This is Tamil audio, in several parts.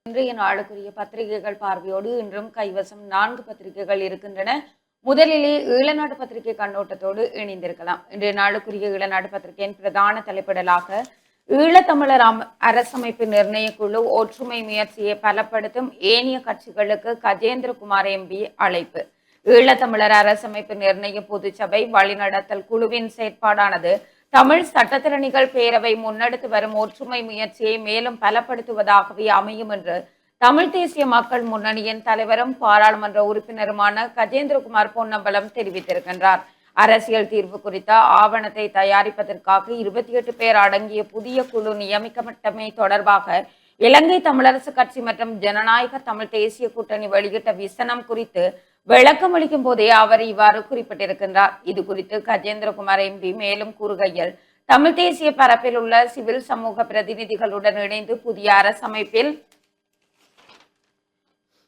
இன்றைய நாளுக்குரிய பத்திரிகைகள் பார்வையோடு இன்றும் கைவசம் 4 பத்திரிகைகள் இருக்கின்றன. முதலிலே ஈழநாடு பத்திரிகை கண்ணோட்டத்தோடு இணைந்திருக்கலாம். இன்றைய நாளுக்குரிய ஈழநாடு பத்திரிகையின் பிரதான தலைப்பிடலாக ஈழத்தமிழர் அரசமைப்பு நிர்ணய குழு ஒற்றுமை முயற்சியை பலப்படுத்தும் ஏனைய கட்சிகளுக்கு கஜேந்திரகுமார் எம்பி அழைப்பு. ஈழத்தமிழர் அரசமைப்பு நிர்ணய பொதுச்சபை வழிநடத்தல் குழுவின் செயற்பாடானது தமிழ் சட்டத்திறனிகள் பேரவை முன்னெடுத்து வரும் ஒற்றுமை முயற்சியை மேலும் பலப்படுத்துவதாகவே அமையும் என்று தமிழ் தேசிய மக்கள் முன்னணியின் தலைவரும் பாராளுமன்ற உறுப்பினருமான கஜேந்திரகுமார் பொன்னம்பலம் தெரிவித்திருக்கின்றார். அரசியல் தீர்வு குறித்த ஆவணத்தை தயாரிப்பதற்காக 28 பேர் அடங்கிய புதிய குழு நியமிக்கப்பட்டமை தொடர்பாக இலங்கை தமிழரசு கட்சி மற்றும் ஜனநாயக தமிழ் தேசிய கூட்டணி வெளியிட்ட விசனம் குறித்து விளக்கம் அளிக்கும் போதே அவர் இவ்வாறு குறிப்பிட்டிருக்கின்றார். இது குறித்து கஜேந்திரகுமார் எம்பி மேலும் கூறுகையில், தமிழ் தேசிய பரப்பில் உள்ள சிவில் சமூக பிரதிநிதிகளுடன் இணைந்து புதிய அரசமைப்பில்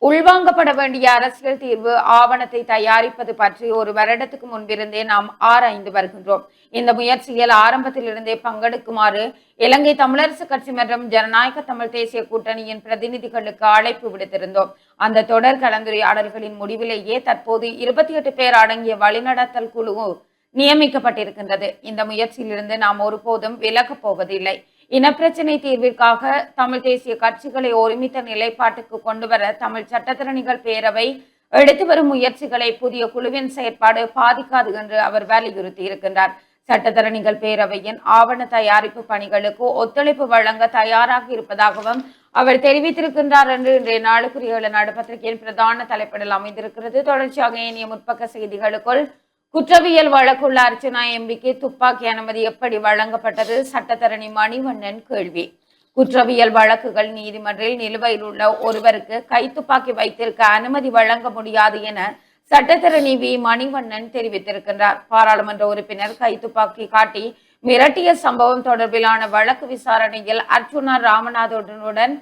உள்வாங்கப்பட வேண்டிய அரசியல் தீர்வு ஆவணத்தை தயாரிப்பது பற்றி ஒரு வருடத்துக்கு முன்பிருந்தே நாம் ஆராய்ந்து வருகின்றோம். இந்த முயற்சியில் ஆரம்பத்திலிருந்தே பங்கெடுக்குமாறு இலங்கை தமிழரசு கட்சி மற்றும் ஜனநாயக தமிழ் தேசிய கூட்டணியின் பிரதிநிதிகளுக்கு அழைப்பு விடுத்திருந்தோம். அந்த தொடர் கலந்துரையாடல்களின் முடிவிலேயே தற்போது 28 பேர் அடங்கிய வழிநடத்தல் குழு நியமிக்கப்பட்டிருக்கின்றது. இந்த முயற்சியிலிருந்து நாம் ஒருபோதும் விலகப் போவதில்லை. இனப்பிரச்சினை தீர்விற்காக தமிழ் தேசிய கட்சிகளை ஒருமித்த நிலைப்பாட்டுக்கு கொண்டுவர தமிழ் சட்டத்திறனிகள் பேரவை எடுத்து வரும் முயற்சிகளை புதிய குழுவின் செயற்பாடு பாதிக்காது என்று அவர் வலியுறுத்தி இருக்கின்றார். சட்டத்தரணிகள் பேரவையின் ஆவண தயாரிப்பு பணிகளுக்கு ஒத்துழைப்பு வழங்க தயாராக இருப்பதாகவும் அவர் தெரிவித்திருக்கின்றார் என்று இன்றைய நாளுக்குரிய ஈழநாடு பத்திரிகையின் பிரதான தலைப்பிடல் அமைந்திருக்கிறது. தொடர்ச்சியாக ஏனைய முற்பக்க செய்திகளுக்குள் குற்றவியல் வழக்குள்ள அர்ச்சனா எம்பிக்கு துப்பாக்கி அனுமதி எப்படி வழங்கப்பட்டது? சட்டத்தரணி மணிவண்ணன் கேள்வி. குற்றவியல் வழக்குகள் நீதிமன்றில் நிலுவையில் உள்ள ஒருவருக்கு கைத்துப்பாக்கி வைத்திருக்க அனுமதி வழங்க முடியாது என சட்டத்தரணி வி மணிவண்ணன் தெரிவித்திருக்கின்றார். பாராளுமன்ற உறுப்பினர் கைத்துப்பாக்கி காட்டி மிரட்டிய சம்பவம் தொடர்பிலான வழக்கு விசாரணையில் அர்ச்சுனா ராமநாதனுடன்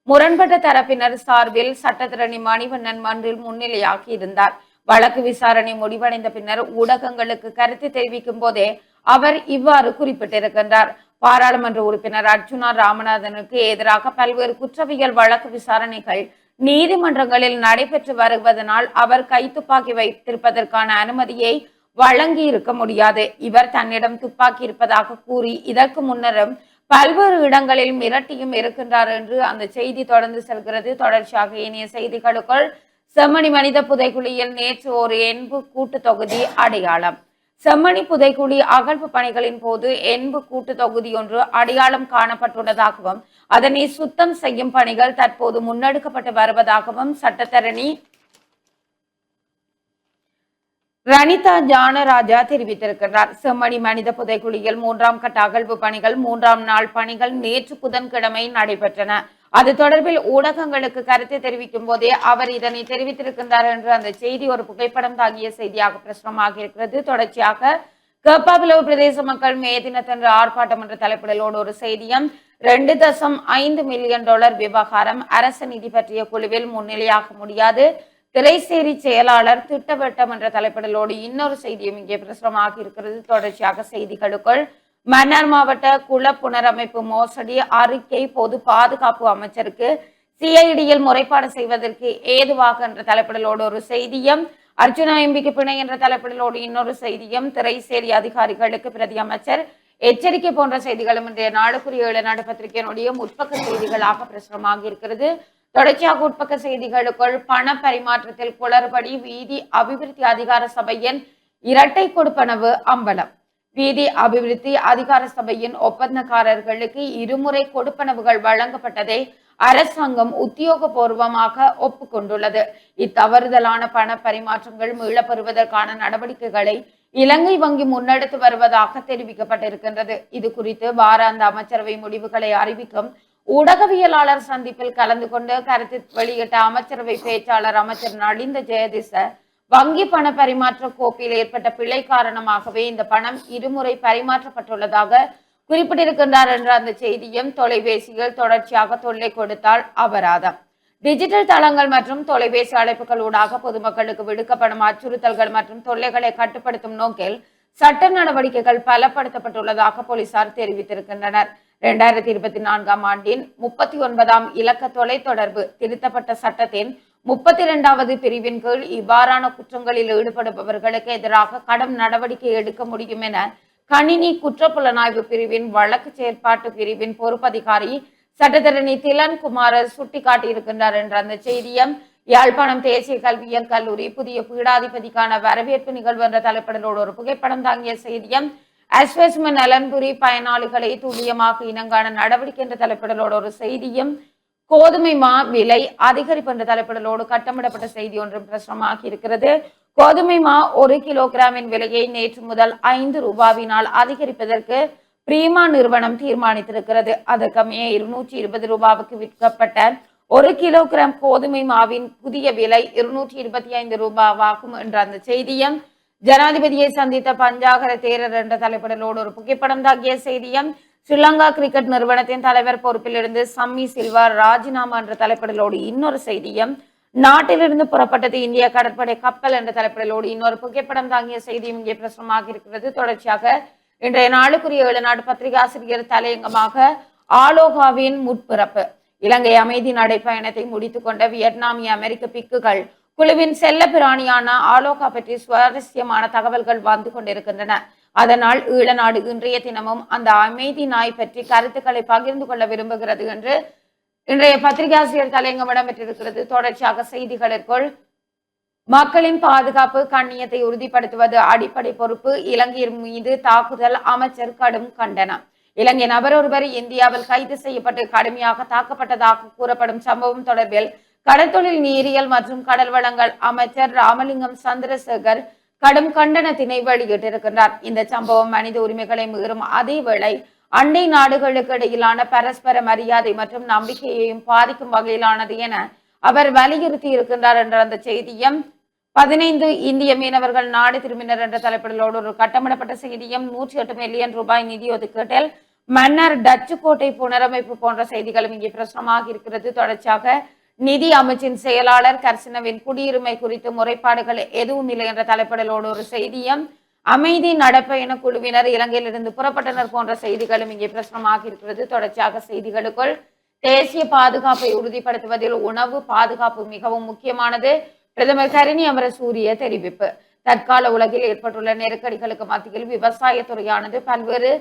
முரண்பட்ட தரப்பினர் சார்பில் சட்டத்தரணி மணிவண்ணன் மன்றில் முன்னிலையாகி இருந்தார். வழக்கு விசாரணை முடிவடைந்த பின்னர் ஊடகங்களுக்கு கருத்து தெரிவிக்கும் போதே அவர் இவ்வாறு குறிப்பிட்டிருக்கின்றார். பாராளுமன்ற உறுப்பினர் அர்ச்சுனா ராமநாதனுக்கு எதிராக பல்வேறு குற்றவியல் வழக்கு விசாரணைகள் நீதிமன்றங்களில் நடைபெற்று வருவதனால் அவர் கைத்துப்பாக்கி வைத்திருப்பதற்கான அனுமதியை வழங்கி இருக்க முடியாது. இவர் தன்னிடம் துப்பாக்கி இருப்பதாக கூறி இதற்கு முன்னரும் பல்வேறு இடங்களில் மிரட்டியும் இருக்கின்றார் என்று அந்த செய்தி தொடர்ந்து செல்கிறது. தொடர்ச்சியாக இனிய செய்திகளுக்குள் செம்மணி மனித புதைக்குழியில் நேற்று ஒரு எண்பு கூட்டு தொகுதி அடையாளம். செம்மணி புதைக்குழி அகழ்வு பணிகளின் போது எண்பு கூட்டு தொகுதி ஒன்று அடையாளம் காணப்பட்டுள்ளதாகவும் அதனை சுத்தம் செய்யும் பணிகள் தற்போது முன்னெடுக்கப்பட்டு வருவதாகவும் சட்டத்தரணி ரணிதா ஜானராஜா தெரிவித்திருக்கிறார். செம்மணி மனித புதைக்குழியில் 3ஆம் கட்ட அகழ்வு பணிகள் 3ஆம் நாள் பணிகள் நேற்று புதன்கிழமை நடைபெற்றன. அது தொடர்பில் ஊடகங்களுக்கு கருத்து தெரிவிக்கும் போதே அவர் இதனை தெரிவித்திருக்கின்றார் என்று அந்த செய்தி ஒரு புகைப்படம் தாங்கிய செய்தியாக பிரசுரமாக இருக்கிறது. தொடர்ச்சியாக கேப்பாபிலவு பிரதேச மக்கள் மே தினத்தன்று ஆர்ப்பாட்டம் என்ற தலைப்பிடலோடு ஒரு செய்தியும் 2.5 மில்லியன் டாலர் விவகாரம் அரச நிதி பற்றிய குழுவில் முன்னிலையாக முடியாது. திரைசேரி செயலாளர் திட்டவட்டம் என்ற தலைப்பிடலோடு இன்னொரு செய்தியும் இங்கே பிரசுரமாக இருக்கிறது. தொடர்ச்சியாக செய்திகளுக்குள் மன்னார் மாவட்ட குள புனரமைப்பு மோசடி அறிக்கை பொது பாதுகாப்பு அமைச்சருக்கு சிஐடியில் முறைப்பாடு செய்வதற்கு ஏதுவாக என்ற தலைப்பிடலோடு ஒரு செய்தியும், அர்ச்சுனா எம்பிக்கு பிணை என்ற தலைப்பிடலோடு இன்னொரு செய்தியும், திரைசேரி அதிகாரிகளுக்கு பிரதி அமைச்சர் எச்சரிக்கை போன்ற செய்திகளும் இன்றைய நாளுக்குரிய ஈழநாடு பத்திரிகையினுடைய முற்பக்க செய்திகளாக பிரசுரமாக இருக்கிறது. தொடர்ச்சியாக உட்பக்க செய்திகளுக்குள் பண பரிமாற்றத்தில் குளறுபடி வீதி அபிவிருத்தி அதிகார சபையின் இரட்டை கொடுப்பனவு அம்பலம். வீதி அபிவிருத்தி அதிகார சபையின் ஒப்பந்தக்காரர்களுக்கு 2 முறை கொடுப்பனவுகள் வழங்கப்பட்டதை அரசாங்கம் உத்தியோகபூர்வமாக ஒப்புக்கொண்டுள்ளது. இத்தவறுதலான பண பரிமாற்றங்கள் மீளப்பெறுவதற்கான நடவடிக்கைகளை இலங்கை வங்கி முன்னெடுத்து வருவதாக தெரிவிக்கப்பட்டிருக்கின்றது. இது குறித்து வாராந்த அமைச்சரவை முடிவுகளை அறிவிக்கும் ஊடகவியலாளர் சந்திப்பில் கலந்து கொண்டு கருத்து வெளியிட்ட அமைச்சரவை பேச்சாளர் அமைச்சர் நலிந்த ஜெயதிச வங்கி பண பரிமாற்ற கோப்பில் ஏற்பட்ட பிழை காரணமாகவே இந்த பணம் 2 முறை பரிமாற்றப்பட்டுள்ளதாக குறிப்பிட்டிருக்கின்றார் என்ற அந்த செய்தியும், தொலைபேசியில் தொடர்ச்சியாக தொல்லை கொடுத்தால் அபராதம். டிஜிட்டல் தளங்கள் மற்றும் தொலைபேசி அழைப்புகளூடாக பொதுமக்களுக்கு விடுக்கப்படும் அச்சுறுத்தல்கள் மற்றும் தொல்லைகளை கட்டுப்படுத்தும் நோக்கில் சட்ட நடவடிக்கைகள் பலப்படுத்தப்பட்டுள்ளதாக போலீசார் தெரிவித்திருக்கின்றனர். 2024ஆம் ஆண்டின் 39ஆம் இலக்க தொலைத்தொடர்பு திருத்தப்பட்ட சட்டத்தின் 32வது பிரிவின் கீழ் இவ்வாறான குற்றங்களில் ஈடுபடுபவர்களுக்கு எதிராக கடும் நடவடிக்கை எடுக்க முடியும் என கணினி குற்றப்புலனாய்வு பிரிவின் வழக்கு செயற்பாட்டு பிரிவின் பொறுப்பதிகாரி சட்டத்தரணி திலன்குமார் சுட்டிக்காட்டியிருக்கின்றார் என்ற அந்த செய்தியும் யாழ்ப்பாணம் தேசிய கல்வியியல் கல்லூரி புதிய பீடாதிபதிக்கான வரவேற்பு நிகழ்வு என்ற தலைப்படலோடு ஒரு புகைப்படம் தாங்கிய செய்தியும் அஸ்வஸ்ம நலன்புரி பயனாளிகளை துல்லியமாக இனங்கான நடவடிக்கை என்ற தலைப்பிடலோடு ஒரு செய்தியும் கோதுமை மா விலை அதிகரிப்பு என்ற தலைப்பிடலோடு கட்டமிடப்பட்ட செய்தி ஒன்றும் பிரசுரமாகி இருக்கிறது. கோதுமை மா 1 கிலோகிராமின் விலையை நேற்று முதல் 5 ரூபாவினால் அதிகரிப்பதற்கு பிரீமா நிறுவனம் தீர்மானித்திருக்கிறது. அதற்கமைய 220 ரூபாவுக்கு விற்கப்பட்ட 1 கிலோகிராம் கோதுமை மாவின் புதிய விலை 225 ரூபாவாகும் என்ற அந்த செய்தியும் ஜனாதிபதியை சந்தித்த பஞ்சாகர தேரர் என்ற தலைப்பிடலோடு ஒரு புகைப்படம் தாக்கிய செய்தியும் ஸ்ரீலங்கா கிரிக்கெட் நிறுவனத்தின் தலைவர் பொறுப்பிலிருந்து சம்மி சில்வா ராஜினாமா என்ற தலைப்பிடலோடு இன்னொரு செய்தியும் நாட்டிலிருந்து புறப்பட்டது இந்திய கடற்படை கப்பல் என்ற தலைப்பிடலோடு இன்னொரு புகைப்படம் தாங்கிய செய்தியும் இங்கே பிரசுரமாக இருக்கிறது. தொடர்ச்சியாக இன்றைய நாளுக்குரிய 7 நாடு பத்திரிகாசிரியர் தலையங்கமாக ஆலோகாவின் முற்பிறப்பு இலங்கை அமைதி நடைப்பயணத்தை முடித்துக் கொண்ட வியட்நாமிய அமெரிக்க பிக்குகள் குழுவின் செல்ல பிராணியான ஆலோகா பற்றி சுவாரஸ்யமான தகவல்கள் வந்து கொண்டிருக்கின்றன. அதனால் ஈழநாடு இன்றைய தினமும் அந்த அமைதி நாய் பற்றி கருத்துக்களை பகிர்ந்து கொள்ள விரும்புகிறது என்று இன்றைய பத்திரிகாசிரியர் தலையங்கம் இடம்பெற்றிருக்கிறது. தொடர்ச்சியாக செய்திகளுக்குள் மக்களின் பாதுகாப்பு கண்ணியத்தை உறுதிப்படுத்துவது அடிப்படை பொறுப்பு, இலங்கையின் மீது தாக்குதல் அமைச்சர் கடும் கண்டனம். இலங்கை நபர் ஒருவர் இந்தியாவில் கைது செய்யப்பட்டு கடுமையாக தாக்கப்பட்டதாக கூறப்படும் சம்பவம் தொடர்பில் கடற்தொழில் நீரியல் மற்றும் கடல் வளங்கள் அமைச்சர் ராமலிங்கம் சந்திரசேகர் கடும் கண்டனத்தினை வெளியிட்டிருக்கின்றார். இந்த சம்பவம் மனித உரிமைகளை மீறும் அதேவேளை அண்டை நாடுகளுக்கு இடையிலான பரஸ்பர மரியாதை மற்றும் நம்பிக்கையையும் பாதிக்கும் வகையிலானது என அவர் வலியுறுத்தி இருக்கின்றார் என்ற அந்த செய்தியும் 15 இந்திய மீனவர்கள் நாடு திரும்பினர் என்ற தலைப்பிடலோடு ஒரு கட்டமிடப்பட்ட செய்தியும் 108 மில்லியன் ரூபாய் நிதி ஒதுக்கீட்டில் மன்னர் டச்சு கோட்டை புனரமைப்பு போன்ற செய்திகளும் இங்கே பிரசுரமாக இருக்கிறது. தொடர்ச்சியாக நிதி அமைச்சின் செயலாளர் கர்சினவின் குடியுரிமை குறித்து முறைப்பாடுகள் எதுவும் இல்லை என்ற தலைப்பிடலோடு ஒரு செய்தியும் அமைதி நடப்பயண குழுவினர் இலங்கையிலிருந்து புறப்பட்டனர் போன்ற செய்திகளும் இங்கே பிரசுரமாக இருக்கிறது. தொடர்ச்சியாக செய்திகளுக்குள் தேசிய பாதுகாப்பை உறுதிப்படுத்துவதில் உணவு பாதுகாப்பு மிகவும் முக்கியமானது, பிரதமர் கரணி அமரசூரிய தெரிவிப்பு. தற்கால உலகில் ஏற்பட்டுள்ள நெருக்கடிகளுக்கு மத்தியில் விவசாயத்துறையானது பல்வேறு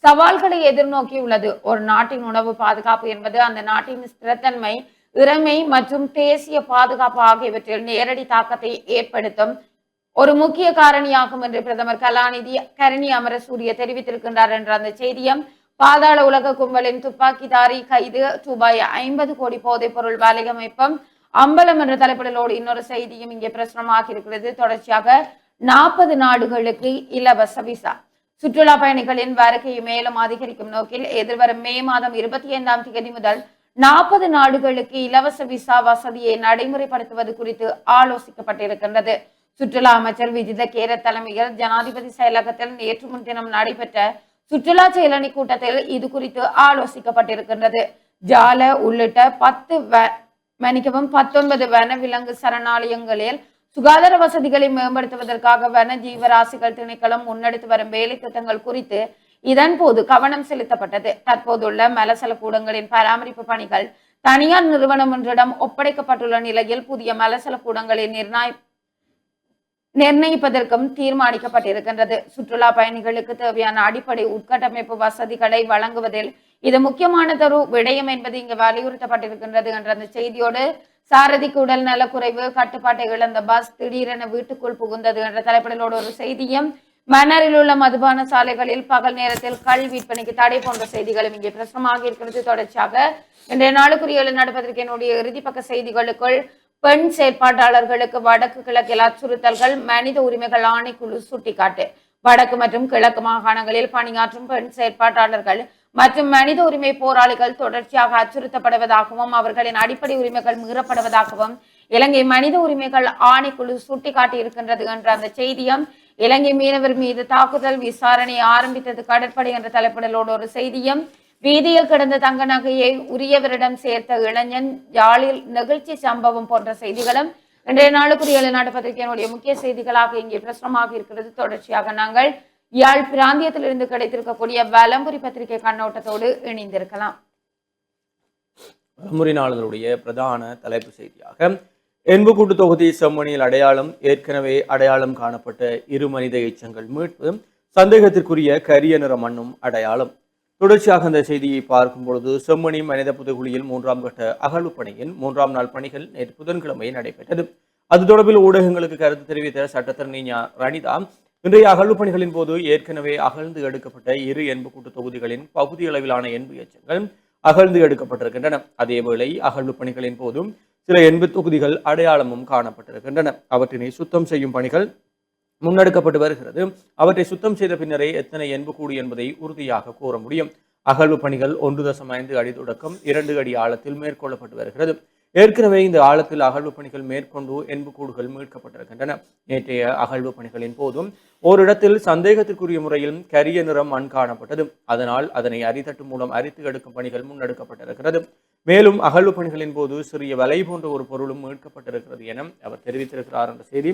சவால்களை எதிர்நோக்கியுள்ளது. ஒரு நாட்டின் உணவு பாதுகாப்பு என்பது அந்த நாட்டின் ஸ்திரத்தன்மை, இறைமை மற்றும் தேசிய பாதுகாப்பு ஆகியவற்றில் நேரடி தாக்கத்தை ஏற்படுத்தும் ஒரு முக்கிய காரணியாகும் என்று பிரதமர் கலாநிதி கரணி அமரசூரிய தெரிவித்திருக்கின்றார் என்ற அந்த செய்தியும் பாதாள உலக கும்பலின் துப்பாக்கிதாரி கைது, ரூபாய் 50 கோடி போதைப் பொருள் வலையமைப்பும் அம்பலம் என்ற தலைப்பிடலோடு இன்னொரு செய்தியும் இங்கே பிரசுரமாக இருக்கிறது. தொடர்ச்சியாக 40 நாடுகளுக்கு இலவச விசா. சுற்றுலா பயணிகளின் வருகையை மேலும் அதிகரிக்கும் நோக்கில் எதிர்வரும் மே மாதம் 25ஆம் தேதி முதல் 40 நாடுகளுக்கு இலவச விசா வசதியை நடைமுறைப்படுத்துவது குறித்து ஆலோசிக்கப்பட்டிருக்கின்றது. சுற்றுலா அமைச்சர் விஜித கேர தலைமையில் ஜனாதிபதி செயலகத்தில் நேற்று முன்தினம் நடைபெற்ற சுற்றுலா செயலணி கூட்டத்தில் இது குறித்து ஆலோசிக்கப்பட்டிருக்கின்றது. ஜால உள்ளிட்ட 19 வனவிலங்கு சரணாலயங்களில் சுகாதார வசதிகளை மேம்படுத்துவதற்காக வன ஜீவராசிகள் திணைக்களம் முன்னெடுத்து வரும் வேலை திட்டங்கள் குறித்து இதன் போது கவனம் செலுத்தப்பட்டது. தற்போதுள்ள மலசல கூடங்களின் பராமரிப்பு பணிகள் தனியார் நிறுவனம் ஒன்றிடம் ஒப்படைக்கப்பட்டுள்ள நிலையில் புதிய மலசல கூடங்களை நிர்ணயிப்பதற்கும் தீர்மானிக்கப்பட்டிருக்கின்றது. சுற்றுலா பயணிகளுக்கு தேவையான அடிப்படை உட்கட்டமைப்பு வசதிகளை வழங்குவதில் இது முக்கியமானதொரு விடயம் என்பது இங்கு வலியுறுத்தப்பட்டிருக்கின்றது என்ற அந்த செய்தியோடு சாரதிக்கு உடல் நலக்குறைவு, கட்டுப்பாட்டை இழந்த பஸ் திடீரென வீட்டுக்குள் புகுந்தது என்ற தலைப்பிடலோடு ஒரு செய்தியும் மன்னரில் உள்ள மதுபான சாலைகளில் பகல் நேரத்தில் கள் விற்பனைக்கு தடை போன்ற செய்திகளும் இங்கே பிரசுரமாக இருக்கிறது. தொடர்ச்சியாக இன்றைய நாளுக்குரிய நடப்பதற்கினுடைய இறுதி பக்க செய்திகளுக்குள் பெண் செயற்பாட்டாளர்களுக்கு வடக்கு கிழக்கில் அச்சுறுத்தல்கள், மனித உரிமைகள் ஆணைக்குழு சுட்டிக்காட்டு. வடக்கு மற்றும் கிழக்கு மாகாணங்களில் பணியாற்றும் பெண் செயற்பாட்டாளர்கள் மற்றும் மனித உரிமை போராளிகள் தொடர்ச்சியாக அச்சுறுத்தப்படுவதாகவும் அவர்களின் அடிப்படை உரிமைகள் மீறப்படுவதாகவும் இலங்கை மனித உரிமைகள் ஆணைக்குழு சுட்டிக்காட்டி இருக்கின்றது என்ற அந்த செய்தியும் இலங்கை மீனவர் மீது தாக்குதல் விசாரணை ஆரம்பித்தது கடற்படை என்ற தலைப்பிடலோடு ஒரு செய்தியும் வீதியில் கிடந்த தங்க நகையை உரியவரிடம் சேர்த்த இளைஞன் யாழில் நிகழ்ச்சி சம்பவம் போன்ற செய்திகளும் இன்றைய நாளுக்குரிய நாடு பத்திரிகையினுடைய முக்கிய செய்திகளாக இங்கே பிரசுரமாக இருக்கிறது. தொடர்ச்சியாக நாங்கள் யாழ் பிராந்தியத்திலிருந்து கிடைத்திருக்கக்கூடிய வலம்புரி பத்திரிகை கண்ணோட்டத்தோடு இணைந்திருக்கலாம். வலம்புரி நாளிதழுடைய பிரதான தலைப்பு செய்தியாக என்புக்கூட்டு தொகுதி செம்மணியில் ஏற்கனவே அடையாளம் காணப்பட்ட 2 மனித எச்சங்கள் மீட்பு, சந்தேகத்திற்குரிய கரிய நிற மண்ணும் அடையாளம். தொடர்ச்சியாக இந்த செய்தியை பார்க்கும் பொழுது செம்மணி மனித புதைகுழியில் 3ஆம் கட்ட அகழ்வு பணியின் 3ஆம் நாள் பணிகள் நேற்று புதன்கிழமை நடைபெற்றது. அது தொடர்பில் ஊடகங்களுக்கு கருத்து தெரிவித்த சட்டத்தரணி ரணிதா, இன்றைய அகழ்வு பணிகளின் போது ஏற்கனவே அகழ்ந்து எடுக்கப்பட்ட 2 என்புக்கூட்டு தொகுதிகளின் பகுதி அளவிலான என்பு எச்சங்கள் அகழ்ந்து எடுக்கப்பட்டிருக்கின்றன. அதேவேளை அகழ்வு பணிகளின் போதும் சில என்பு தொகுதிகள் அடையாளமும் காணப்பட்டிருக்கின்றன. அவற்றினை சுத்தம் செய்யும் பணிகள் முன்னெடுக்கப்பட்டு வருகிறது. அவற்றை சுத்தம் செய்த பின்னரே எத்தனை என்பு கூடு என்பதை உறுதியாக கூற முடியும். அகழ்வு பணிகள் 1.5 அடி தொடக்கம் 2 அடி ஆழத்தில் மேற்கொள்ளப்பட்டு வருகிறது. ஏற்கனவே இந்த ஆழத்தில் அகழ்வு பணிகள் மேற்கொண்டு என்பு கூடுகள் மீட்கப்பட்டிருக்கின்றன. நேற்றைய அகழ்வு பணிகளின் போதும் ஓரிடத்தில் சந்தேகத்திற்குரிய முறையில் கரிய நிறம் மண் காணப்பட்டது. அதனால் அதனை அரித்தட்டு மூலம் அரித்து எடுக்கும் பணிகள் முன்னெடுக்கப்பட்டிருக்கிறது. மேலும் அகழ்வு பணிகளின் போது சிறிய வலை போன்ற ஒரு பொருளும் மீட்கப்பட்டிருக்கிறது என அவர் தெரிவித்திருக்கிறார் என்ற செய்தி.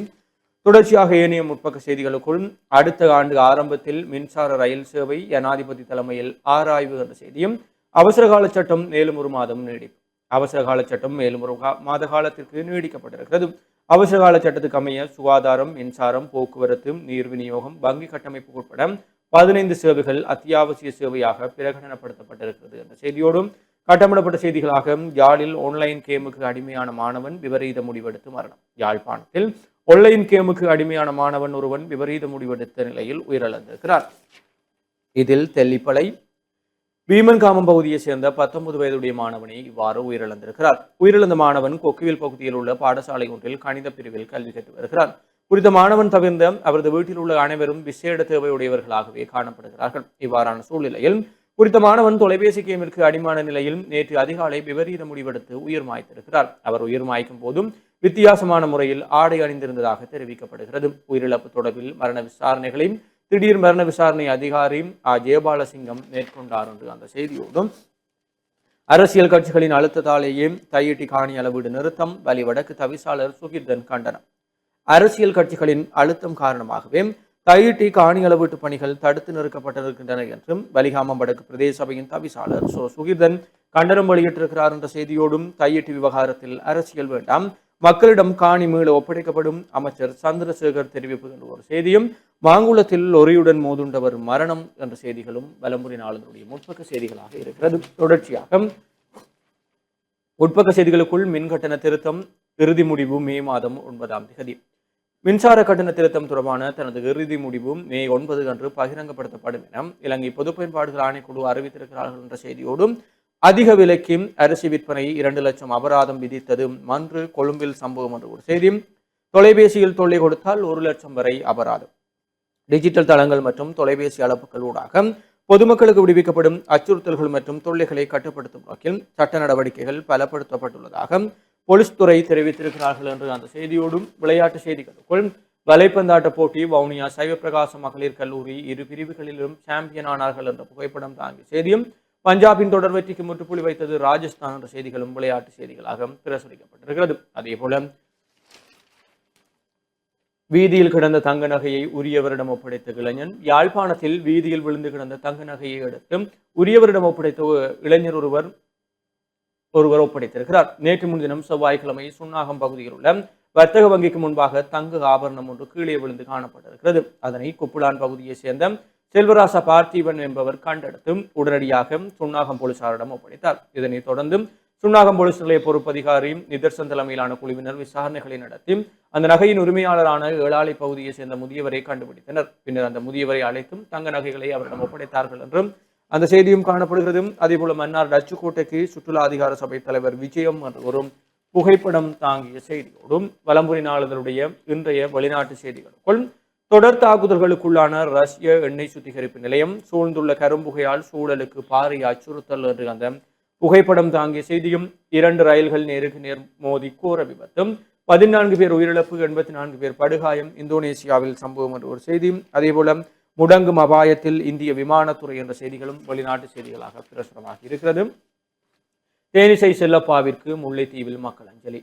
தொடர்ச்சியாக ஏனைய முற்பக்க செய்திகளுக்குள் அடுத்த ஆண்டு ஆரம்பத்தில் மின்சார ரயில் சேவை ஜனாதிபதி தலைமையில் ஆராய்வு என்ற செய்தியும், அவசரகால சட்டம் மேலும் 1 மாதம் நீடிப்பு. அவசரகால சட்டம் மேலும் 1 மாத காலத்திற்கு நீடிக்கப்பட்டிருக்கிறது. அவசரகால சட்டத்துக்கு அமைய சுகாதாரம், மின்சாரம், போக்குவரத்து, நீர் விநியோகம், வங்கி கட்டமைப்பு உட்பட 15 சேவைகள் அத்தியாவசிய சேவையாக பிரகடனப்படுத்தப்பட்டிருக்கிறது என்ற செய்தியோடும் கட்டமிடப்பட்ட செய்திகளாக யாழில் ஆன்லைன் கேமுக்கு அடிமையான மாணவன் விபரீத முடிவெடுத்து மரணம். யாழ்ப்பாணத்தில் ஆன்லைன் கேமுக்கு அடிமையான மாணவன் ஒருவன் விபரீத முடிவெடுத்த நிலையில் உயிரிழந்திருக்கிறார். இதில் தெல்லிப்பளை பீமன்காமம் பகுதியை சேர்ந்த 19 வயதுடைய மாணவனை இவ்வாறு உயிரிழந்திருக்கிறார். உயிரிழந்த மாணவன் கொக்குவில் பகுதியில் உள்ள பாடசாலை ஒன்றில் கணித பிரிவில் கல்வி கற்று வருகிறார். குறித்த மாணவன் தவிர்ந்த அவரது வீட்டில் உள்ள அனைவரும் விசேட தேவையுடையவர்களாகவே காணப்படுகிறார்கள். இவ்வாறான சூழ்நிலையில் குறித்த மாணவன் தொலைபேசி கேமிற்கு அடிமான நிலையில் நேற்று அதிகாலை விபரீத முடிவெடுத்து உயிர் மாய்த்திருக்கிறார். அவர் உயிர் மாய்க்கும் போதும் வித்தியாசமான முறையில் ஆடை அணிந்திருந்ததாக தெரிவிக்கப்படுகிறது. உயிரிழப்பு தொடர்பில் மரண விசாரணைகளை திடீர் மரண விசாரணை அதிகாரி ஜெயபாலசிங்கம் மேற்கொண்டார் என்று அந்த செய்தியோடும், அரசியல் கட்சிகளின் அழுத்தத்தாலேயே தையிட்டி காணி அளவீடு நிறுத்தம், வலி வடக்கு தவிசாளர் சுகிர்தன் கண்டனம். அரசியல் கட்சிகளின் அழுத்தம் காரணமாகவே தையிட்டி காணி அளவீட்டு பணிகள் தடுத்து நிறுத்தப்பட்டிருக்கின்றன என்றும் வலிகாமம் வடக்கு பிரதேச சபையின் தவிசாளர் சுகிர்தன் கண்டனம் வெளியிட்டிருக்கிறார் என்ற செய்தியோடும், தையிட்டி விவகாரத்தில் அரசியல் வேண்டாம், மக்களிடம் காணி மீள ஒப்படைக்கப்படும், அமைச்சர் சந்திரசேகர் தெரிவிப்பு என்ற ஒரு செய்தியும், மாங்குளத்தில் லொரியுடன் மோதுண்டவர் மரணம் என்ற செய்திகளும் வலம்புரி நாளிதழுடைய முற்பக்க செய்திகளாக இருக்கிறது. தொடர்ச்சியாக உட்பக்க செய்திகளுக்குள் மின்கட்டண திருத்தம் இறுதி முடிவு மே மாதம் 9ஆம் தேதி. மின்சார கட்டண திருத்தம் தொடர்பான தனது இறுதி முடிவு மே 9 அன்று பகிரங்கப்படுத்தப்படும் என இலங்கை பொது பயன்பாடுகள் ஆணைக்குழு அறிவித்திருக்கிறார்கள் என்ற செய்தியோடும், அதிக விலைக்கு அரிசி விற்பனை 2 லட்சம் அபராதம் விதித்தது மன்று கொழும்பில் சம்பவம் என்ற ஒரு செய்தியும், தொலைபேசியில் தொல்லை கொடுத்தால் 1 லட்சம் வரை அபராதம், டிஜிட்டல் தளங்கள் மற்றும் தொலைபேசி அழைப்புகள் ஊடாக பொதுமக்களுக்கு விடுவிக்கப்படும் அச்சுறுத்தல்கள் மற்றும் தொல்லைகளை கட்டுப்படுத்தும் நோக்கில் சட்ட நடவடிக்கைகள் பலப்படுத்தப்பட்டுள்ளதாக போலீஸ் துறை தெரிவித்திருக்கிறார்கள் என்று அந்த செய்தியோடும், விளையாட்டு செய்திகளுக்குள் வலைப்பந்தாட்ட போட்டி வவுனியா சைவ பிரகாச மகளிர் கல்லூரி 2 பிரிவுகளிலும் சாம்பியன் ஆனார்கள் என்ற புகைப்படம் தாங்கிய செய்தியும், பஞ்சாபின் தொடர் வெற்றிக்கு முற்றுப்புள்ளி வைத்தது ராஜஸ்தான் என்ற செய்திகளும் விளையாட்டு செய்திகளாக பிரசுரிக்கப்பட்டிருக்கிறது. அதே போல வீதியில் கிடந்த தங்க நகையை உரியவரிடம் ஒப்படைத்த இளைஞன், யாழ்ப்பாணத்தில் வீதியில் விழுந்து கிடந்த தங்க நகையை எடுத்து உரியவரிடம் ஒப்படைத்த இளைஞர் ஒருவர் ஒப்படைத்திருக்கிறார். நேற்று முன்தினம் செவ்வாய்க்கிழமை சுன்னாகம் பகுதியில் உள்ள வர்த்தக வங்கிக்கு முன்பாக தங்க ஆபரணம் ஒன்று கீழே விழுந்து காணப்பட்டிருக்கிறது. அதனை குப்புலான் பகுதியை சேர்ந்த செல்வராசா பார்த்திபன் என்பவர் கண்டெடுத்து உடனடியாக சுன்னாகம் போலீசாரிடம் ஒப்படைத்தார். இதனைத் தொடர்ந்து சுன்னாகம் போலீஸ் நிலைய பொறுப்பதிகாரி நிதர்சன் தலைமையிலான குழுவினர் விசாரணைகளை நடத்தி அந்த நகையின் உரிமையாளரான ஏழாலை பகுதியை சேர்ந்த முதியவரை கண்டுபிடித்தனர். பின்னர் அந்த முதியவரை அழைத்தும் தங்க நகைகளை அவரிடம் ஒப்படைத்தார்கள் என்றும் அந்த செய்தியும் காணப்படுகிறது. அதேபோல மன்னார் டச்சுக்கோட்டைக்கு சுற்றுலா அதிகார சபை தலைவர் விஜயம் என்ற ஒரு புகைப்படம் தாங்கிய செய்தியோடும் வலம்புரி நாளிதழுடைய இன்றைய வெளிநாட்டு செய்திகளுக்குள் தொடர் தாக்குதல்களுக்குள்ளான ரஷ்ய எண்ணெய் சுத்திகரிப்பு நிலையம், சூழ்ந்துள்ள கரும்புகையால் சூழலுக்கு பாரிய அச்சுறுத்தல் என்று அந்த புகைப்படம் தாங்கிய செய்தியும், 2 ரயில்கள் நேருக்கு நேர் மோதி கோர விபத்தும், 14 பேர் உயிரிழப்பு, 84 பேர் படுகாயம், இந்தோனேசியாவில் சம்பவம் என்ற ஒரு செய்தியும், அதேபோல முடங்கும் அபாயத்தில் இந்திய விமானத்துறை என்ற செய்திகளும் வெளிநாட்டு செய்திகளாக பிரசுரமாகி இருக்கிறது. தேனிசை செல்லப்பாவிற்கு முல்லைத்தீவில் மக்கள் அஞ்சலி.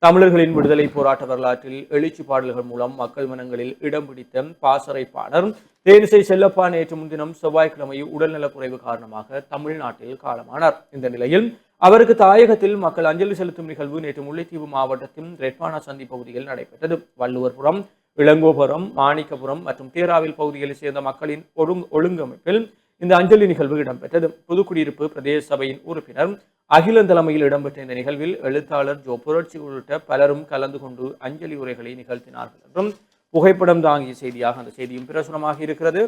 தமிழர்களின் விடுதலை போராட்ட வரலாற்றில் எழுச்சி பாடல்கள் மூலம் மக்கள் மனங்களில் இடம் பிடித்த பாசறை பாடர் தேனிசை செல்லப்பா நேற்று முன்தினம் செவ்வாய்க்கிழமை உடல்நலக்குறைவு காரணமாக தமிழ்நாட்டில் காலமானார். இந்த நிலையில் அவருக்கு தாயகத்தில் மக்கள் அஞ்சலி செலுத்தும் நிகழ்வு நேற்று முல்லைத்தீவு மாவட்டத்தின் ரெட்பானா சந்தி பகுதியில் நடைபெற்றது. வள்ளுவர்புரம், இளங்கோபுரம், மாணிக்கபுரம் மற்றும் தேராவில் பகுதிகளில் சேர்ந்த மக்களின் ஒழுங்கமைப்பில் இந்த அஞ்சலி நிகழ்வு இடம்பெற்றது. புதுக்குடியிருப்பு பிரதேச சபையின் உறுப்பினர் அகிலன் தலைமையில் இடம்பெற்ற இந்த நிகழ்வில் எழுத்தாளர் ஜோ புரட்சி உள்ளிட்ட பலரும் கலந்து கொண்டு அஞ்சலி உரைகளை நிகழ்த்தினார்கள் என்றும் புகைப்படம் தாங்கிய செய்தியாக அந்த செய்தியும் பிரசுரமாக இருக்கிறது.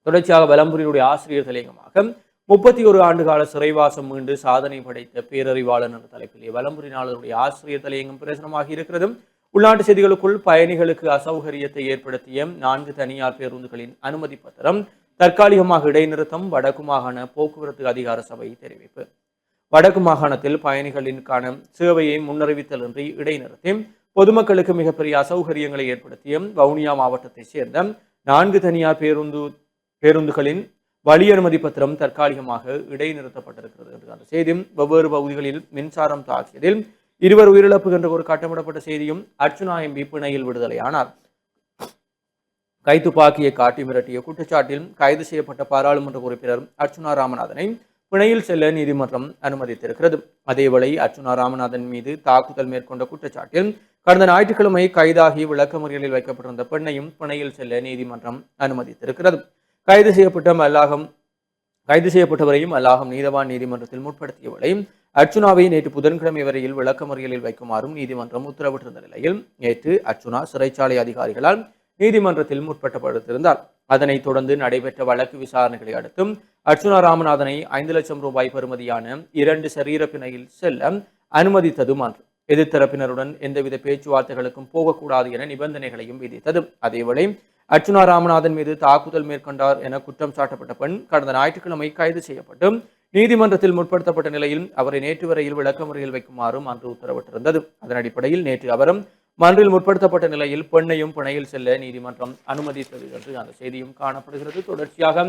தொடர்ச்சியாக வலம்புரியுடைய ஆசிரியர் தலையங்கமாக 31 ஆண்டுகால சிறைவாசம் மீண்டு சாதனை படைத்த பேரறிவாளன் என்ற தலைப்பிலே வலம்புரி நாளருடைய ஆசிரியர் தலையங்கம் பிரசுரமாக இருக்கிறது. உள்நாட்டு செய்திகளுக்குள் பயணிகளுக்கு அசௌகரியத்தை ஏற்படுத்திய 4 தனியார் பேருந்துகளின் அனுமதி பத்திரம் தற்காலிகமாக இடைநிறுத்தம். வடக்கு மாகாண போக்குவரத்து அதிகார சபை தெரிவிப்பு. வடக்கு மாகாணத்தில் பயணிகளின்கான சேவையை முன்னறிவித்தலின்றி இடைநிறுத்தி பொதுமக்களுக்கு மிகப்பெரிய அசௌகரியங்களை ஏற்படுத்திய வவுனியா மாவட்டத்தைச் சேர்ந்த 4 தனியார் பேருந்துகளின் வழி அனுமதி பத்திரம் தற்காலிகமாக இடைநிறுத்தப்பட்டிருக்கிறது என்று அந்த செய்தியும், வெவ்வேறு பகுதிகளில் மின்சாரம் தாக்கியதில் 2 உயிரிழப்பு என்ற ஒரு கட்டமிடப்பட்ட செய்தியும், அர்ச்சுனா எம்பி பிணையில் விடுதலையானார். கைத்துப்பாக்கியை காட்டி மிரட்டிய குற்றச்சாட்டில் கைது செய்யப்பட்ட பாராளுமன்ற உறுப்பினர் அர்ச்சுனா ராமநாதனை பிணையில் செல்ல நீதிமன்றம் அனுமதித்திருக்கிறது. அதேவேளை அர்ச்சுனா ராமநாதன் மீது தாக்குதல் மேற்கொண்ட குற்றச்சாட்டில் கடந்த ஞாயிற்றுக்கிழமை கைதாகி விளக்கமறியலில் வைக்கப்பட்டிருந்த பெண்ணையும் பிணையில் செல்ல நீதிமன்றம் அனுமதித்திருக்கிறது. கைது செய்யப்பட்டவரையும் அல்லாகம் நீதவான் நீதிமன்றத்தில் முற்படுத்தியவளை அர்ச்சுனாவை நேற்று புதன்கிழமை வரையில் விளக்கமறியலில் வைக்குமாறும் நீதிமன்றம் உத்தரவிட்டிருந்த நிலையில் நேற்று அர்ச்சுனா சிறைச்சாலை அதிகாரிகளால் நீதிமன்றத்தில் முற்படுத்தப்பட்டிருந்தார். அதனைத் தொடர்ந்து நடைபெற்ற வழக்கு விசாரணைகளை அடுத்தும் அர்ச்சுனா ராமநாதனை 5 லட்சம் ரூபாய் பெறுமதியான 2 சரீர பிணையில் செல்ல அனுமதித்தது மன்றம் எதிர்த்தரப்பினருடன் எந்தவித பேச்சுவார்த்தைகளுக்கும் போகக்கூடாது என நிபந்தனைகளையும் விதித்தது. அதேவேளை அர்ச்சுனா ராமநாதன் மீது தாக்குதல் மேற்கொண்டார் என குற்றம் சாட்டப்பட்ட பெண் கடந்த ஞாயிற்றுக்கிழமை கைது செய்யப்பட்டு நீதிமன்றத்தில் முற்படுத்தப்பட்ட நிலையில் அவரை நேற்று வரையில் விளக்கமறியல் வைக்குமாறும் அன்று உத்தரவிட்டிருந்தது. அதன் அடிப்படையில் நேற்று அவரும் மன்றில் முற்படுத்தப்பட்ட நிலையில் பெண்ணையும் பிணையில் செல்ல நீதிமன்றம் அனுமதித்தது என்று அந்த செய்தியும் காணப்படுகிறது. தொடர்ச்சியாக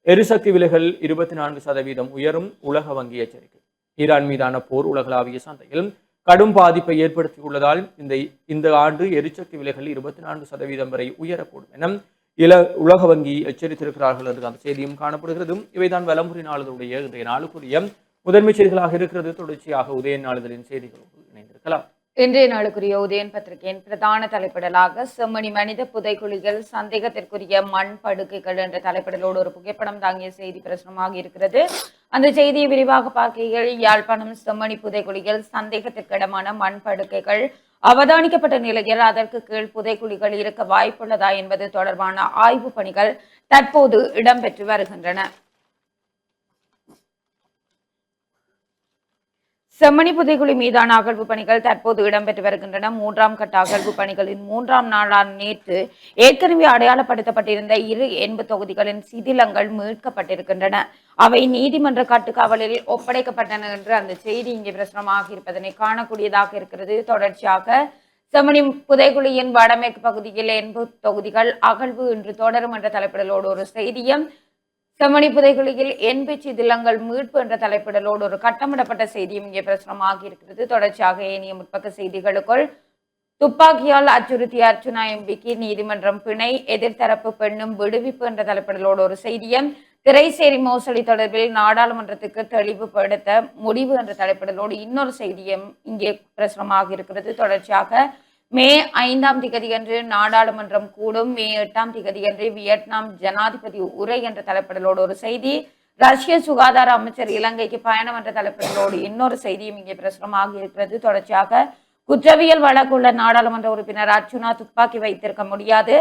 எரிசக்தி விலைகள் 24% உயரும், உலக வங்கி எச்சரிக்கை. ஈரான் மீதான போர் உலகளாவிய சந்தையில் கடும் பாதிப்பை ஏற்படுத்தியுள்ளதால் இந்த ஆண்டு எரிசக்தி விலைகள் 24% வரை உயரக்கூடும் என உலக வங்கி எச்சரித்திருக்கிறார்கள் என்று அந்த செய்தியும் காணப்படுகிறது. இவைதான் வலம்புரி நாளிதழுடைய இன்றைய நாளுக்குரிய முதன்மை செய்திகளாக இருக்கிறது. தொடர்ச்சியாக உதய நாளிதழின் செய்திகளோடு இணைந்திருக்கலாம். இன்றைய நாளுக்குரிய உதயன் பத்திரிகையின் பிரதான தலைப்பிடலாக செம்மணி மனித புதைக்குழிகள் சந்தேகத்திற்குரிய மண் படுக்கைகள் என்ற தலைப்பிடலோடு ஒரு புகைப்படம் தாங்கிய செய்தி பிரசுரமாக இருக்கிறது. அந்த செய்தியை விரிவாக பார்க்கையில் யாழ்ப்பாணம் செம்மணி புதைக்குழிகள் சந்தேகத்திற்கிடமான மண் படுக்கைகள் அவதானிக்கப்பட்ட நிலையில் அதற்கு கீழ் புதைக்குழிகள் இருக்க வாய்ப்புள்ளதா என்பது தொடர்பான ஆய்வு பணிகள் தற்போது இடம்பெற்று வருகின்றன. செம்மணி புதைக்குழி மீதான அகழ்வு பணிகள் தற்போது இடம்பெற்று வருகின்றன. 3ஆம் கட்ட அகழ்வு பணிகளின் 3ஆம் நாளான நேற்று ஏற்கனவே அடையாளப்படுத்தப்பட்டிருந்த 2 எண்பு தொகுதிகளின் சிதிலங்கள் மீட்கப்பட்டிருக்கின்றன. அவை நீதிமன்ற கட்டுக்காவலில் ஒப்படைக்கப்பட்டன என்று அந்த செய்தி இங்கே பிரசுரமாக இருப்பதனை காணக்கூடியதாக இருக்கிறது. தொடர்ச்சியாக செம்மணி புதைக்குழியின் வடமேற்கு பகுதியில் எண்பு தொகுதிகள் அகழ்வு இன்று தொடரும் என்ற தலைப்பிடலோடு ஒரு செய்தியும், செம்மணி புதைக்குழியில் எண்பு சிதிலங்கள் மீட்பு என்ற தலைப்பிடலோடு ஒரு கட்டமிடப்பட்ட செய்தியும் இங்கே பிரசுரமாக இருக்கிறது. தொடர்ச்சியாக ஏனைய முற்பக்க செய்திகளுக்குள் துப்பாக்கியால் அச்சுறுத்திய அர்ச்சுனா எம்பிக்கு நீதிமன்றம் பிணை, எதிர்த்தரப்பு பெண்ணும் விடுவிப்பு என்ற தலைப்பிடலோடு ஒரு செய்தியும், திரைசேரி மோசடி தொடர்பில் நாடாளுமன்றத்துக்கு தெளிவுபடுத்த முடிவு என்ற தலைப்பிடலோடு இன்னொரு செய்தியும் இங்கே பிரசுரமாக இருக்கிறது. தொடர்ச்சியாக மே 5ஆம் திகதியன்று நாடாளுமன்றம் கூடும், மே 8ஆம் திகதியன்று வியட்நாம் ஜனாதிபதி உரை என்ற தலைப்பிடலோடு ஒரு செய்தி, ரஷ்ய சுகாதார அமைச்சர் இலங்கைக்கு பயணம் என்ற தலைப்பிடலோடு இன்னொரு செய்தியும் இங்கே பிரசுரமாக இருக்கிறது. தொடர்ச்சியாக குற்றவியல் வழக்குள்ள நாடாளுமன்ற உறுப்பினர் அர்ச்சுனா துப்பாக்கி வைத்திருக்க முடியாது,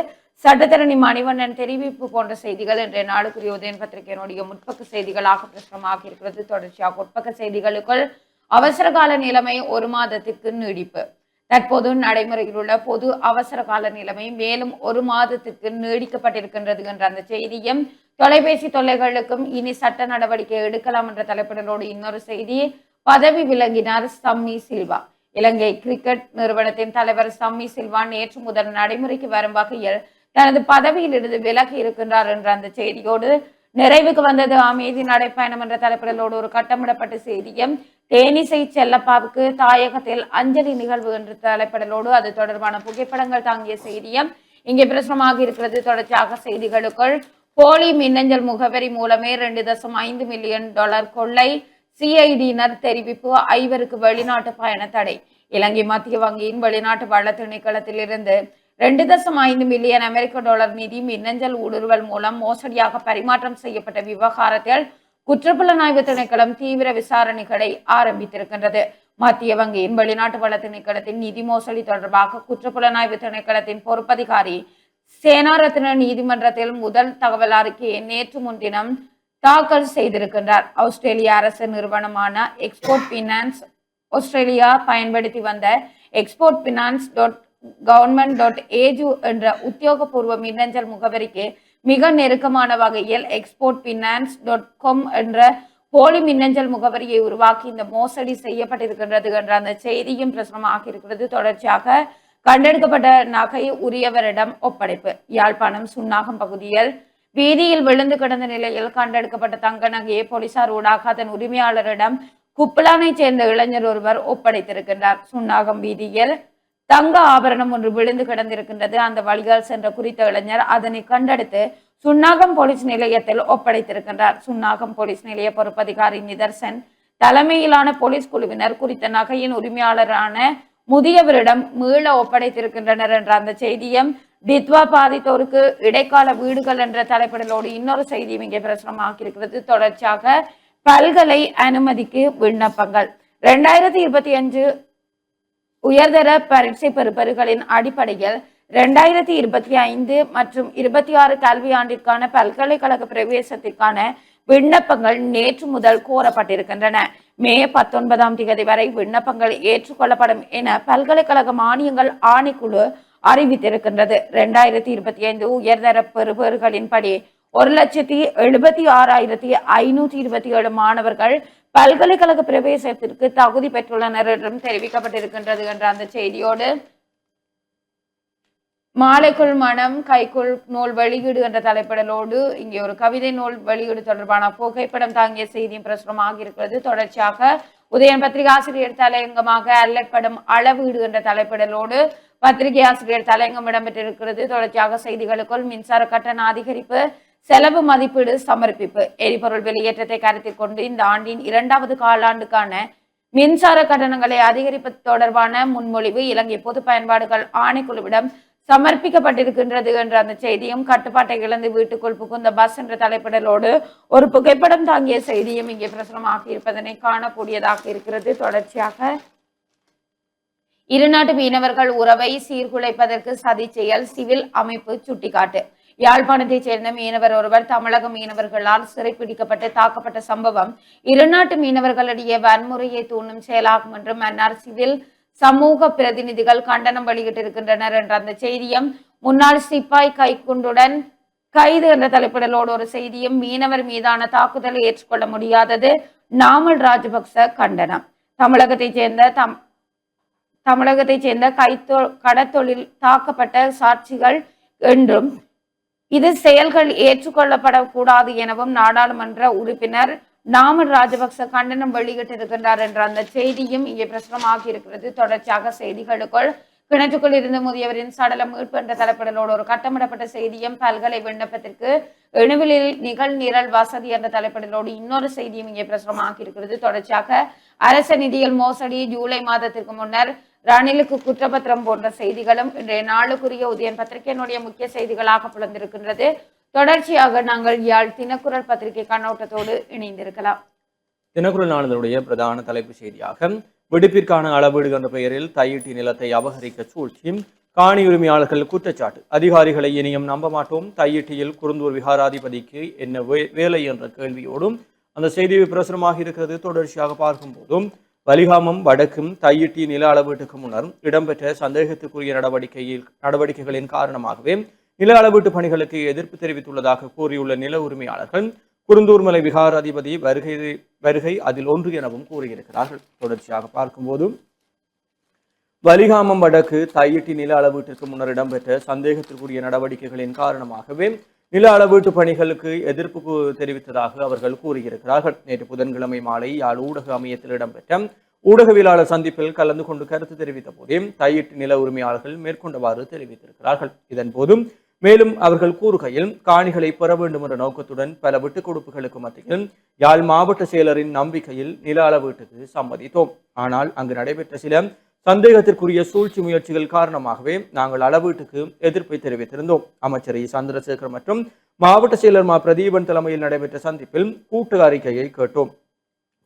சட்டத்தரணி மணிவண்ணன் தெரிவிப்பு போன்ற செய்திகள் இன்றைய நாளுக்குரிய உதயன் பத்திரிகையினுடைய முற்பக்க செய்திகளாக பிரசுரமாக இருக்கிறது. தொடர்ச்சியாக உட்பக்க செய்திகளுக்குள் அவசர கால நிலைமை 1 மாதத்துக்கு நீடிப்பு. தற்போது நடைமுறையில் உள்ள பொது அவசர கால நிலைமை மேலும் 1 மாதத்துக்கு நீடிக்கப்பட்டிருக்கின்றது என்ற அந்த செய்தியும், தொலைபேசி தொல்லைகளுக்கும் இனி சட்ட நடவடிக்கை எடுக்கலாம் என்ற தலைப்பிடலோடு இன்னொரு செய்தி, பதவி விலகினார் சம்மி சில்வா. இலங்கை கிரிக்கெட் நிறுவனத்தின் தலைவர் சம்மி சில்வா நேற்று முதல் நடைமுறைக்கு வரும் வகையில் தனது பதவியில் இருந்து விலகி இருக்கின்றார் என்ற அந்த செய்தியோடு நிறைவுக்கு வந்தது அமைதி நடைப்பயணம் என்ற தலைப்பிடலோடு ஒரு கட்டமிடப்பட்ட செய்தியும், தேனிசை செல்லப்பாவுக்கு தாயகத்தில் அஞ்சலி நிகழ்வு என்ற தலைப்பிடலோடு அது தொடர்பான புகைப்படங்கள் தாங்கிய செய்தியும், இங்கே பிரசுரமாக இருக்கிறது. தொடர்ச்சியாக செய்திகளுக்குள் போலி மின்னஞ்சல் முகவரி மூலமே 2.5 மில்லியன் டாலர் கொள்ளை, சிஐடியினர் தெரிவிப்பு, 5 வெளிநாட்டு பயண தடை. இலங்கை மத்திய வங்கியின் வெளிநாட்டு வள திணைக்களத்திலிருந்து 2.5 மில்லியன் அமெரிக்க டாலர் நிதி மின்னஞ்சல் ஊடுருவல் மூலம் மோசடியாக பரிமாற்றம் செய்யப்பட்ட விவகாரத்தில் குற்றப்புலனாய்வு திணைக்களம் தீவிர விசாரணைகளை ஆரம்பித்திருக்கின்றது. மத்திய வங்கியின் வெளிநாட்டு வள திணைக்களத்தின் நிதி மோசடி தொடர்பாக குற்றப்புலனாய்வு திணைக்களத்தின் பொறுப்பதிகாரி சேனாரத்ன நீதிமன்றத்தில் முதல் தகவல் அறிக்கையை நேற்று முன்தினம் தாக்கல் செய்திருக்கின்றார். ஆஸ்திரேலிய அரசு நிறுவனமான எக்ஸ்போர்ட் பினான்ஸ் ஆஸ்திரேலியா பயன்படுத்தி வந்த எக்ஸ்போர்ட் பினான்ஸ் .government.au என்ற உத்தியோகபூர்வ மின்னஞ்சல் முகவரிக்கு மிக நெருக்கமான வகையில் exportfinance.com என்ற போலி மின்னஞ்சல் முகவரியை உருவாக்கி இந்த மோசடி செய்யப்பட்டிருக்கின்றது என்ற அந்த செய்தியும் பிரசுரமாக இருக்கிறது. தொடர்ச்சியாக கண்டெடுக்கப்பட்ட நகை உரியவரிடம் ஒப்படைப்பு. யாழ்ப்பாணம் சுன்னாகம் பகுதியில் வீதியில் விழுந்து கிடந்த நிலையில் கண்டெடுக்கப்பட்ட தங்க நகையை போலீசார் ஊடாக அதன் உரிமையாளரிடம் குப்பலானை சேர்ந்த இளைஞர் ஒருவர் ஒப்படைத்திருக்கின்றார். சுன்னாகம் வீதியில் தங்க ஆபரணம் ஒன்று விழுந்து கிடந்திருக்கின்றது. அந்த வழியால் சென்ற குறித்த இளைஞர் அதனை கண்டெடுத்து சுன்னாகம் போலீஸ் நிலையத்தில் ஒப்படைத்திருக்கின்றார். சுன்னாகம் போலீஸ் நிலைய பொறுப்பதிகாரி நிதர்சன் தலைமையிலான போலீஸ் குழுவினர் குறித்த நகையின் உரிமையாளரான முதியவரிடம் மீள ஒப்படைத்திருக்கின்றனர் என்ற அந்த செய்தியும், டித்வா பாதித்தோருக்கு இடைக்கால வீடுகள் என்ற தலைப்பிடலோடு இன்னொரு செய்தியும் இங்கே பிரசுரமாக்கியிருக்கிறது. தொடர்ச்சியாக பல்கலை அனுமதிக்கு விண்ணப்பங்கள் 2025 உயர்தர பரீட்சை பெறுபவர்களின் அடிப்படையில் 2025 மற்றும் 26 கல்வியாண்டிற்கான பல்கலைக்கழக பிரவேசத்திற்கான விண்ணப்பங்கள் நேற்று முதல் கோரப்பட்டிருக்கின்றன. மே 19 வரை விண்ணப்பங்கள் ஏற்றுக்கொள்ளப்படும் என பல்கலைக்கழக மானியங்கள் ஆணைக்குழு அறிவித்திருக்கின்றது. 2025 உயர்தர பெறுபவர்களின்படி 1,76,527 மாணவர்கள் பல்கலைக்கழக பிரவேசத்திற்கு தகுதி பெற்றுள்ளனர் என்றும் தெரிவிக்கப்பட்டிருக்கின்றது என்ற அந்த செய்தியோடு மாலைக்குள் மனம் கைக்குள் நூல் வெளியீடு என்ற தலைப்பிடலோடு இங்கே ஒரு கவிதை நூல் வெளியீடு தொடர்பான புகைப்படம் தாங்கிய செய்தியும் பிரசுரமாக இருக்கிறது. தொடர்ச்சியாக உதயன் பத்திரிகை ஆசிரியர் தலையங்கமாக அல்லற்படும் அளவீடு என்ற தலைப்பிடலோடு பத்திரிகை ஆசிரியர் தலையங்கம் இடம்பெற்றிருக்கிறது. தொடர்ச்சியாக செய்திகளுக்குள் மின்சார கட்டண அதிகரிப்பு, செலவு மதிப்பீடு சமர்ப்பிப்பு. எரிபொருள் வெளியேற்றத்தை கருத்தில் கொண்டு இந்த ஆண்டின் 2வது காலாண்டுக்கான மின்சார கட்டணங்களை அதிகரிப்பது தொடர்பான முன்மொழிவு இலங்கை பொது பயன்பாடுகள் ஆணைக்குழுவிடம் சமர்ப்பிக்கப்பட்டிருக்கின்றது என்ற அந்த செய்தியும், கட்டுப்பாட்டை இழந்து வீட்டுக்குள் புகுந்த பஸ் என்ற தலைப்பிடலோடு ஒரு புகைப்படம் தாங்கிய செய்தியும் இங்கே பிரசுரமாக இருப்பதனை காணக்கூடியதாக இருக்கிறது. தொடர்ச்சியாக இருநாட்டு மீனவர்கள் உறவை சீர்குலைப்பதற்கு சதி செயல், சிவில் அமைப்பு சுட்டிக்காட்டு. யாழ்ப்பாணத்தைச் சேர்ந்த மீனவர் ஒருவர் தமிழக மீனவர்களால் சிறைப்பிடிக்கப்பட்டு தாக்கப்பட்ட சம்பவம் இருநாட்டு மீனவர்களிடையே வன்முறையை தூண்டும் செயலாகும் என்று மன்னார் சிவில் சமூக பிரதிநிதிகள் கண்டனம் வெளியிட்டிருக்கின்றனர் என்ற அந்த செய்தியும், முன்னாள் சிப்பாய் கைக்குண்டுடன் கைது என்ற தலைப்பிடலோடு ஒரு செய்தியும், மீனவர் மீதான தாக்குதலை ஏற்றுக்கொள்ள முடியாதது நாமல் ராஜபக்ச கண்டனம். தமிழகத்தைச் சேர்ந்த கடத்தொழில் தாக்கப்பட்ட சாட்சிகள் என்றும் இது செயல்கள் ஏற்றுக்கொள்ளப்படக்கூடாது எனவும் நாடாளுமன்ற உறுப்பினர் நாமல் ராஜபக்ச கண்டனம் வெளியிட்டிருக்கின்றார் என்ற அந்த செய்தியும் இங்கே பிரசுரமாக இருக்கிறது. தொடர்ச்சியாக செய்திகளுக்குள் கிணற்றுக்குள் இருந்து முதியவரின் சடலம் மீட்பு என்ற தலைப்பிடலோடு ஒரு கட்டமிடப்பட்ட செய்தியும், பல்கலை விண்ணப்பத்திற்கு இணுவிலில் நிகழ்நிரல் வசதி என்ற தலைப்பிடலோடு இன்னொரு செய்தியும் இங்கே பிரசுரமாக இருக்கிறது. தொடர்ச்சியாக அரச நிதியில் மோசடி, ஜூலை மாதத்திற்கு முன்னர் ரணிலுக்கு குற்றப்பத்திரம் போன்ற செய்திகளும் இன்றைய நாளுக்குரிய உதயன் பத்திரிகையினுடைய முக்கிய செய்திகளாக புலந்திருக்கின்றது. தொடர்ச்சியாக நாங்கள் யாழ் தினக்குரல் பத்திரிகை கண்ணோட்டத்தோடு இணைந்திருக்கலாம். தினக்குரல் நாளிதழுடைய பிரதான தலைப்பு செய்தியாக வெடிப்பிற்கான அளவீடு என்ற பெயரில் தையிட்டி நிலத்தை அபகரிக்க சூழ்ச்சி, காணி உரிமையாளர்கள் குற்றச்சாட்டு. அதிகாரிகளை இனியும் நம்ப மாட்டோம், தையிட்டியில் குருந்தூர் விகாராதிபதிக்கு என்ன வேலை என்ற கேள்வியோடும் அந்த செய்தி பிரசுரமாக இருக்கிறது. தொடர்ச்சியாக பார்க்கும்போதும் வலிகாமம் வடக்கும் தையிட்டி நில அளவீட்டுக்கு முன்னர் இடம்பெற்ற சந்தேகத்துக்குரிய நடவடிக்கைகளின் காரணமாகவே நில அளவீட்டு பணிகளுக்கு எதிர்ப்பு தெரிவித்துள்ளதாக கூறியுள்ள நில உரிமையாளர்கள் குருந்தூர் மலை விகாராதிபதி வருகை அதில் ஒன்று எனவும் கூறியிருக்கிறார்கள். தொடர்ச்சியாக பார்க்கும்போது வலிகாமம் வடக்கு தையிட்டி நில அளவீட்டிற்கு முன்னர் இடம்பெற்ற சந்தேகத்திற்குரிய நடவடிக்கைகளின் காரணமாகவே நில அளவீட்டு பணிகளுக்கு எதிர்ப்பு தெரிவித்ததாக அவர்கள் கூறியிருக்கிறார்கள். நேற்று புதன்கிழமை மாலை யாழ் ஊடக அமையத்தில் இடம்பெற்ற ஊடகவியலாளர் சந்திப்பில் கலந்து கொண்டு கருத்து தெரிவித்த போதே தையிட்டு நில உரிமையாளர்கள் மேற்கொண்டவாறு தெரிவித்திருக்கிறார்கள். இதன் போதும் மேலும் அவர்கள் கூறுகையில், காணிகளை பெற வேண்டும் என்ற நோக்கத்துடன் பல விட்டுக் கொடுப்புகளுக்கு மத்தியில் யாழ் மாவட்ட செயலரின் நம்பிக்கையில் நில அளவீட்டுக்கு சம்மதித்தோம். ஆனால் அங்கு நடைபெற்ற சில சந்தேகத்திற்குரிய சூழ்ச்சி முயற்சிகள் காரணமாகவே நாங்கள் அளவீட்டுக்கு எதிர்ப்பை தெரிவித்திருந்தோம். அமைச்சர் சந்திரசேகர் மற்றும் மாவட்ட செயலர் மா பிரதீபன் தலைமையில் நடைபெற்ற சந்திப்பில் கூட்டு அறிக்கையை கேட்டோம்.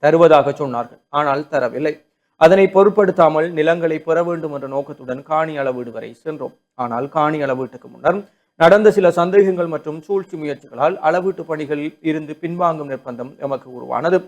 தருவதாக சொன்னார்கள், ஆனால் தரவில்லை. அதனை பொருட்படுத்தாமல் நிலங்களை பெற வேண்டும் என்ற நோக்கத்துடன் காணி அளவீடு வரை சென்றோம். ஆனால் காணி அளவீட்டுக்கு முன்னர் நடந்த சில சந்தேகங்கள் மற்றும் சூழ்ச்சி முயற்சிகளால் அளவீட்டு பணிகளில் இருந்து பின்வாங்கும் நிர்பந்தம் எமக்கு உருவானது.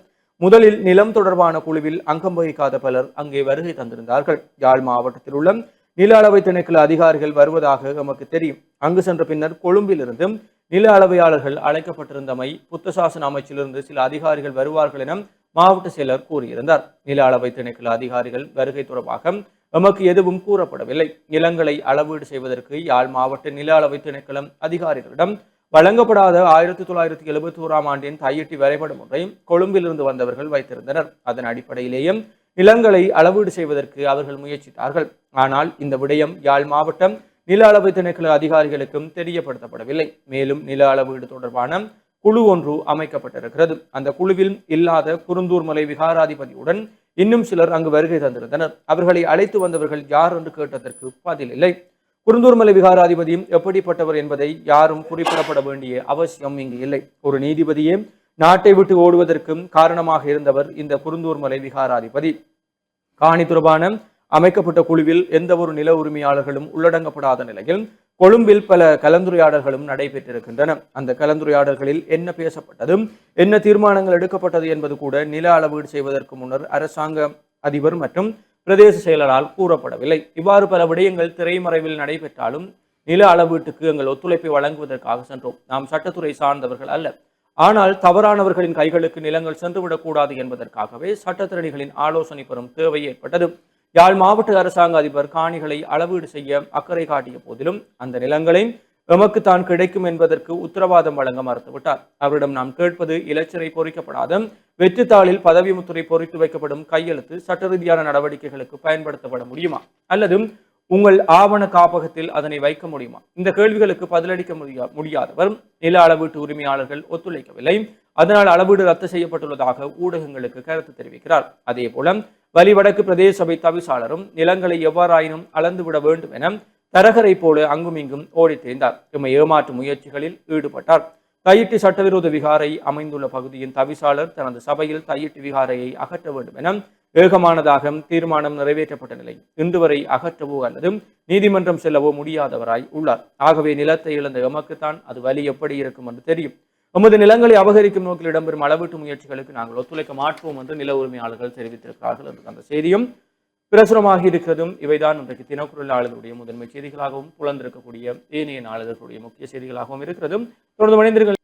முதலில் நிலம் தொடர்பான குழுவில் அங்கம் வகிக்காத பலர் அங்கே வருகை தந்திருந்தார்கள். யாழ் மாவட்டத்தில் உள்ள நில அளவை திணைக்கள அதிகாரிகள் வருவதாக எமக்கு தெரியும். அங்கு சென்ற பின்னர் கொழும்பில் இருந்து நில அளவையாளர்கள் அழைக்கப்பட்டிருந்தமை, புத்தசாசன அமைச்சிலிருந்து சில அதிகாரிகள் வருவார்கள் என மாவட்ட செயலர் கூறியிருந்தார். நில அளவை திணைக்கள அதிகாரிகள் வருகை தொடர்பாக எமக்கு எதுவும் கூறப்படவில்லை. நிலங்களை அளவீடு செய்வதற்கு யாழ் மாவட்ட நில அளவை திணைக்களம் அதிகாரிகளிடம் வழங்கப்படாத 1971ஆம் ஆண்டின் தையிட்டி வரைபடம் ஒன்றை கொழும்பிலிருந்து வந்தவர்கள் வைத்திருந்தனர். அதன் அடிப்படையிலேயே நிலங்களை அளவீடு செய்வதற்கு அவர்கள் முயற்சித்தார்கள். ஆனால் இந்த விடயம் யாழ் மாவட்டம் நில அளவை திணைக்கள அதிகாரிகளுக்கும் தெரியப்படுத்தப்படவில்லை. மேலும் நில அளவீடு தொடர்பான குழு ஒன்று அமைக்கப்பட்டிருக்கிறது. அந்த குழுவில் இல்லாத குருந்தூர் மலை விகாராதிபதியுடன் இன்னும் சிலர் அங்கு வருகை தந்திருந்தனர். அவர்களை அழைத்து வந்தவர்கள் யார் என்று கேட்டதற்கு பதில் இல்லை. குருந்தூர் மலை விகாராதிபதியும் எப்படிப்பட்டவர் என்பதை யாரும் குறிப்பிடப்பட வேண்டிய அவசியம் இங்கு இல்லை. ஒரு நீதிபதியே நாட்டை விட்டு ஓடுவதற்கும் காரணமாக இருந்தவர் இந்த குருந்தூர் மலை விகாராதிபதி. காணி தொடர்பான அமைக்கப்பட்ட குழுவில் எந்த ஒரு நில உரிமையாளர்களும் உள்ளடங்கப்படாத நிலையில் கொழும்பில் பல கலந்துரையாடல்களும் நடைபெற்றிருக்கின்றன. அந்த கலந்துரையாடல்களில் என்ன பேசப்பட்டது, என்ன தீர்மானங்கள் எடுக்கப்பட்டது என்பது கூட நில அளவீடு செய்வதற்கு முன்னர் அரசாங்க அதிபர் மற்றும் பிரதேச செயலரால் கூறப்படவில்லை. இவ்வாறு பல விடயங்கள் திரைமறைவில் நடைபெற்றாலும் நில அளவீட்டுக்கு எங்கள் ஒத்துழைப்பை வழங்குவதற்காக சென்றோம். நாம் சட்டத்துறை சார்ந்தவர்கள் அல்ல. ஆனால் தவறானவர்களின் கைகளுக்கு நிலங்கள் சென்றுவிடக்கூடாது என்பதற்காகவே சட்டத்திறனிகளின் ஆலோசனை பெறும் தேவை ஏற்பட்டது. யாழ் மாவட்ட அரசாங்க அதிபர் காணிகளை அளவீடு செய்ய அக்கறை காட்டிய போதிலும் அந்த நிலங்களை எமக்கு தான் கிடைக்கும் என்பதற்கு உத்தரவாதம் வழங்க மறுத்துவிட்டார். அவரிடம் நாம் கேட்பது இலச்சிறை பொறிக்கப்படாத வெற்றுத்தாளில் பதவி முத்திரை பொறித்து வைக்கப்படும் கையெழுத்து சட்ட ரீதியான நடவடிக்கைகளுக்கு பயன்படுத்தப்பட முடியுமா, அல்லது உங்கள் ஆவண காப்பகத்தில் அதனை வைக்க முடியுமா? இந்த கேள்விகளுக்கு பதிலளிக்க முடியாதவர் நில அளவீட்டு உரிமையாளர்கள் ஒத்துழைக்கவில்லை. அதனால் அளவீடு ரத்து செய்யப்பட்டுள்ளதாக ஊடகங்களுக்கு கருத்து தெரிவிக்கிறார். அதே போல வலிவடக்கு பிரதேச சபை தவிசாளரும் நிலங்களை எவ்வாறாயினும் அளந்துவிட வேண்டும் என தரகரை போல அங்கும் இங்கும் ஓடி தெரிந்தார். எம்மை ஏமாற்று முயற்சிகளில் ஈடுபட்டார். தையிட்டி சட்டவிரோத விகாரை அமைந்துள்ள பகுதியின் தவிசாளர் தனது சபையில் தையிட்டி விகாரையை அகற்ற வேண்டும் என ஏகமானதாக தீர்மானம் நிறைவேற்றப்பட்ட நிலை இன்று வரை அகற்றவோ அல்லது நீதிமன்றம் செல்லவோ முடியாதவராய் உள்ளார். ஆகவே நிலத்தை இழந்த எமக்குத்தான் அது வலி எப்படி இருக்கும் என்று தெரியும். எமது நிலங்களை அபகரிக்கும் நோக்கில் இடம்பெறும் அளவீட்டு முயற்சிகளுக்கு நாங்கள் ஒத்துழைக்க மாட்டோம் என்று நில உரிமையாளர்கள் தெரிவித்திருக்கிறார்கள் என்று அந்த செய்தியும் பிரசுரமாகி இருக்கிறதும் இவைதான் இன்றைக்கு தினக்குரல் நாளிதழுடைய முதன்மை செய்திகளாகவும் புலந்திருக்கக்கூடிய ஏனைய நாளிதழுடைய முக்கிய செய்திகளாகவும் இருக்கிறதும். தொடர்ந்து மனிதர்கள்